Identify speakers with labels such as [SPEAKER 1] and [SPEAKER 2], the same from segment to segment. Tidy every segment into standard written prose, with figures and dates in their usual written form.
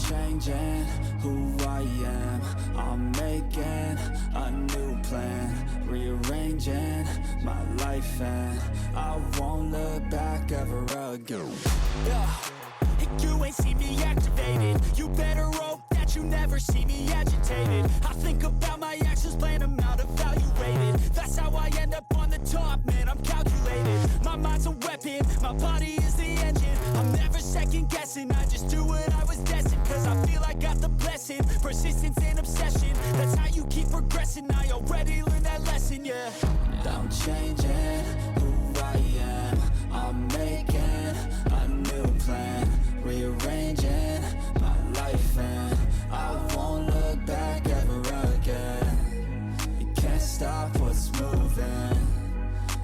[SPEAKER 1] changing who I am. I'm making a new plan, rearranging my life, and I won't look back ever again. Yeah. You ain't see me activated. You better hope that you never see me agitated. I think about my actions, plan them out, evaluated. That's how I end up on the top, man, I'm calculated. My mind's a weapon, my body is the engine. I'm never second guessing, I just do what I was destined. Cause I feel I got the blessing, persistence and obsession. That's how you keep progressing, I already learned that lesson, yeah. I'm changing who I am. I'm making a new plan, rearranging my life, and I won't look back ever again. You can't stop what's moving.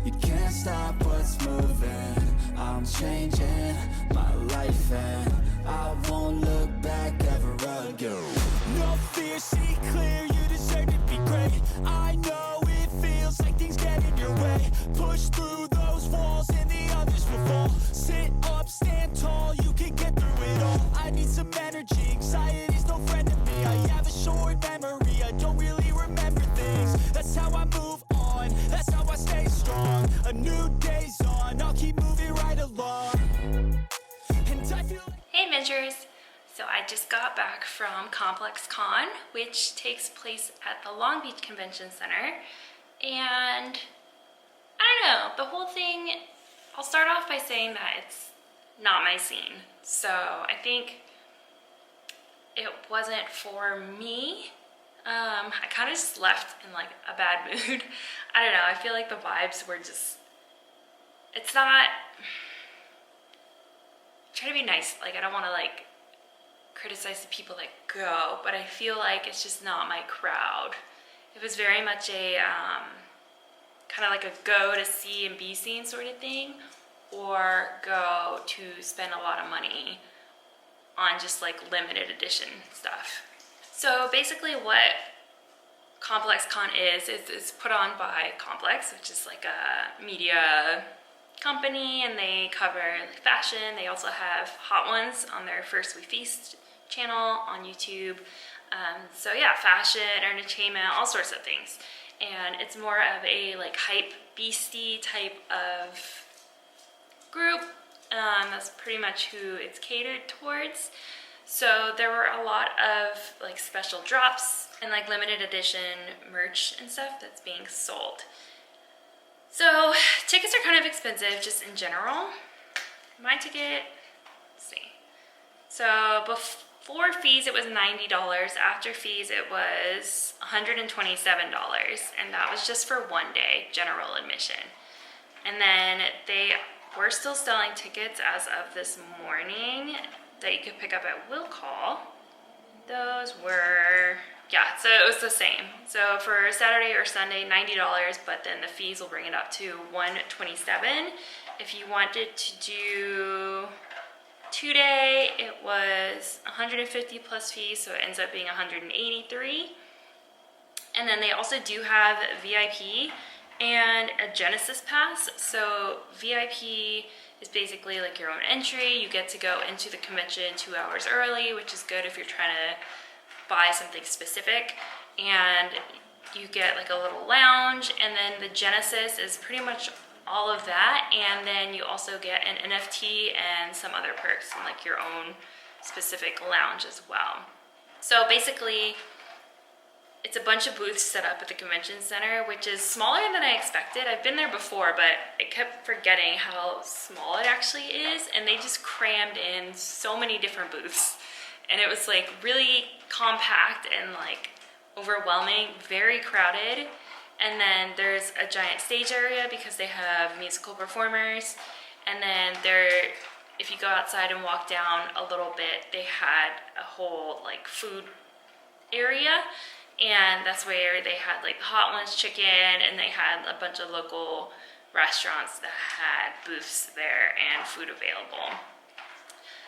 [SPEAKER 1] You can't stop what's moving. I'm changing my life, and I won't look back ever again. No fear, see clear, you deserve to be great. I know it feels like things get in your way. Push through those walls and the others will fall. Sit up, stand tall, you can get through it all. I need some energy, anxiety's no friend to me. I have a short memory, I don't really remember things. That's how I move on, that's how I stay strong. A new day's on, I'll keep moving right along. And I feel like
[SPEAKER 2] Hey adventurers! So I just got back from Complex Con, which takes place at the Long Beach Convention Center. And I don't know, the whole thing, I'll start off by saying that it's not my scene. So I think it wasn't for me. I kind of just left in like a bad mood. I don't know, I feel like the vibes were just, it's not, try to be nice, like I don't want to like criticize the people that go, but I feel like it's just not my crowd. It was very much a kind of like a go to see and be seen sort of thing, or go to spend a lot of money on just like limited edition stuff. So basically what Complex Con is put on by Complex, which is like a media company, and they cover like fashion. They also have Hot Ones on their First We Feast channel on YouTube. So yeah, fashion, entertainment, all sorts of things. And it's more of a like hype beastie type of group. That's pretty much who it's catered towards. So there were a lot of like special drops and like limited edition merch and stuff that's being sold. So tickets are kind of expensive just in general. My ticket, let's see. So before fees it was $90. After fees it was $127, and that was just for one day, general admission. And then they were still selling tickets as of this morning that you could pick up at Will Call. Those were, yeah, so it was the same. So for Saturday or Sunday, $90, but then the fees will bring it up to $127. If you wanted to do 2-day, it was $150 plus fees, so it ends up being $183. And then they also do have VIP and a Genesis Pass. So VIP is basically like your own entry. You get to go into the convention 2 hours early, which is good if you're trying to buy something specific. And you get like a little lounge, and then the Genesis is pretty much all of that, and then you also get an NFT and some other perks and like your own specific lounge as well. So basically it's a bunch of booths set up at the convention center, which is smaller than I expected. I've been there before, but I kept forgetting how small it actually is, and they just crammed in so many different booths, and it was like really compact and like overwhelming, very crowded. And then there's a giant stage area because they have musical performers. And then if you go outside and walk down a little bit, they had a whole like food area. And that's where they had like the Hot Ones chicken, and they had a bunch of local restaurants that had booths there and food available.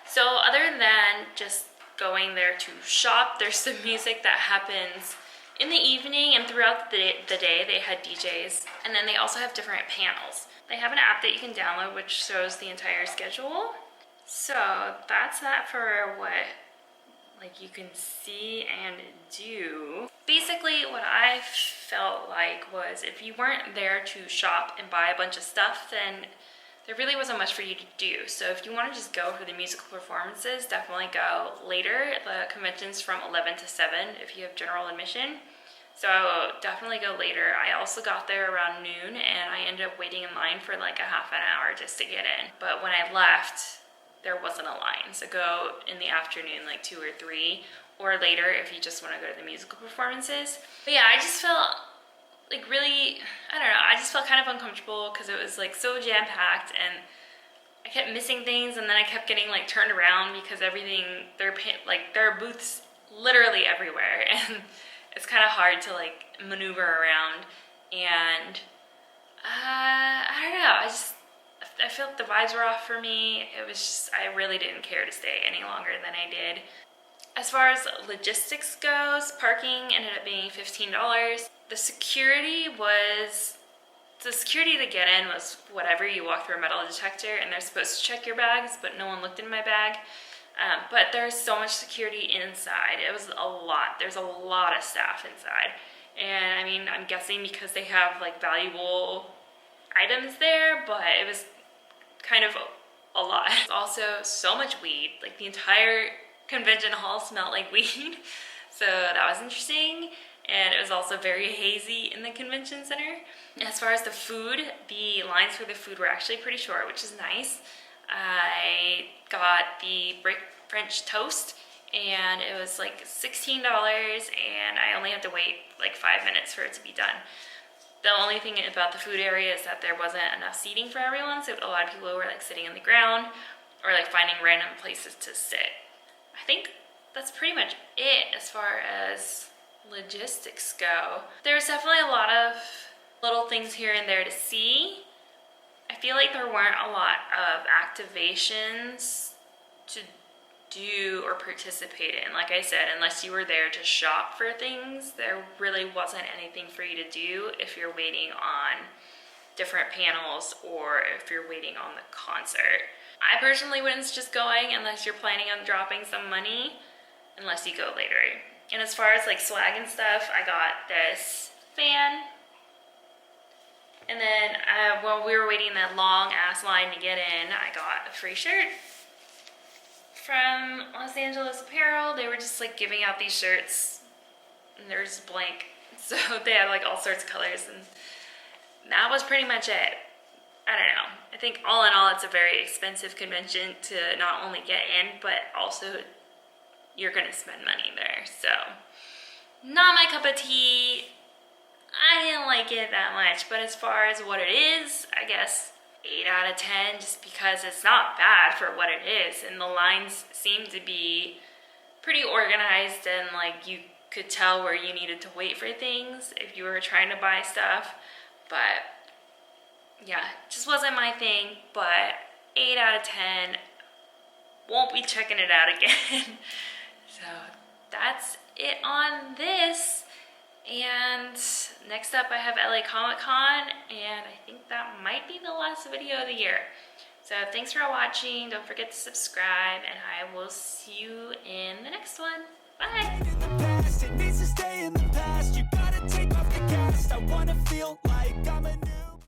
[SPEAKER 2] So other than just going there to shop, there's some music that happens in the evening, and throughout the day they had DJs, and then they also have different panels. They have an app that you can download which shows the entire schedule. So that's that for what like you can see and do. Basically what I felt like was if you weren't there to shop and buy a bunch of stuff, then there really wasn't much for you to do. So if you want to just go for the musical performances, definitely go later. The convention's from 11 to 7 if you have general admission. So definitely go later. I also got there around noon and I ended up waiting in line for like a half an hour just to get in. But when I left, there wasn't a line. So go in the afternoon, like 2 or 3, or later if you just want to go to the musical performances. But yeah, I just felt like really, I don't know, I just felt kind of uncomfortable because it was like so jam-packed and I kept missing things, and then I kept getting like turned around because everything, there are booths literally everywhere, and it's kind of hard to like maneuver around. And I don't know, I felt the vibes were off for me. It was just, I really didn't care to stay any longer than I did. As far as logistics goes, parking ended up being $15. The security to get in was whatever. You walk through a metal detector and they're supposed to check your bags, but no one looked in my bag. But there's so much security inside. It was a lot. There's a lot of staff inside. And I mean, I'm guessing because they have like valuable items there, but it was kind of a lot. Also, so much weed. Like the entire convention hall smelled like weed. So that was interesting. And it was also very hazy in the convention center. As far as the food, the lines for the food were actually pretty short, which is nice. I got the brick French toast and it was like $16 and I only had to wait like 5 minutes for it to be done. The only thing about the food area is that there wasn't enough seating for everyone, so a lot of people were like sitting on the ground or like finding random places to sit. I think that's pretty much it as far as logistics go. There's definitely a lot of little things here and there to see. I feel like there weren't a lot of activations to do or participate in. Like I said, unless you were there to shop for things, there really wasn't anything for you to do if you're waiting on different panels or if you're waiting on the concert. I personally wouldn't suggest going unless you're planning on dropping some money, unless you go later. And as far as like swag and stuff, I got this fan. And then while we were waiting in that long ass line to get in, I got a free shirt from Los Angeles Apparel. They were just like giving out these shirts and they're just blank. So they had like all sorts of colors and that was pretty much it. I don't know. I think all in all, it's a very expensive convention to not only get in, but also you're gonna spend money there. So not my cup of tea. I didn't like it that much, but as far as what it is, I guess 8 out of 10, just because it's not bad for what it is. And the lines seem to be pretty organized and like you could tell where you needed to wait for things if you were trying to buy stuff. But yeah, it just wasn't my thing, but 8 out of 10, won't be checking it out again. So that's it on this. And next up I have LA Comic Con, and I think that might be the last video of the year. So thanks for watching. Don't forget to subscribe, and I will see you in the next one. Bye.
[SPEAKER 1] It needs to stay in the past. You gotta take off the cast. I wanna feel like I'm a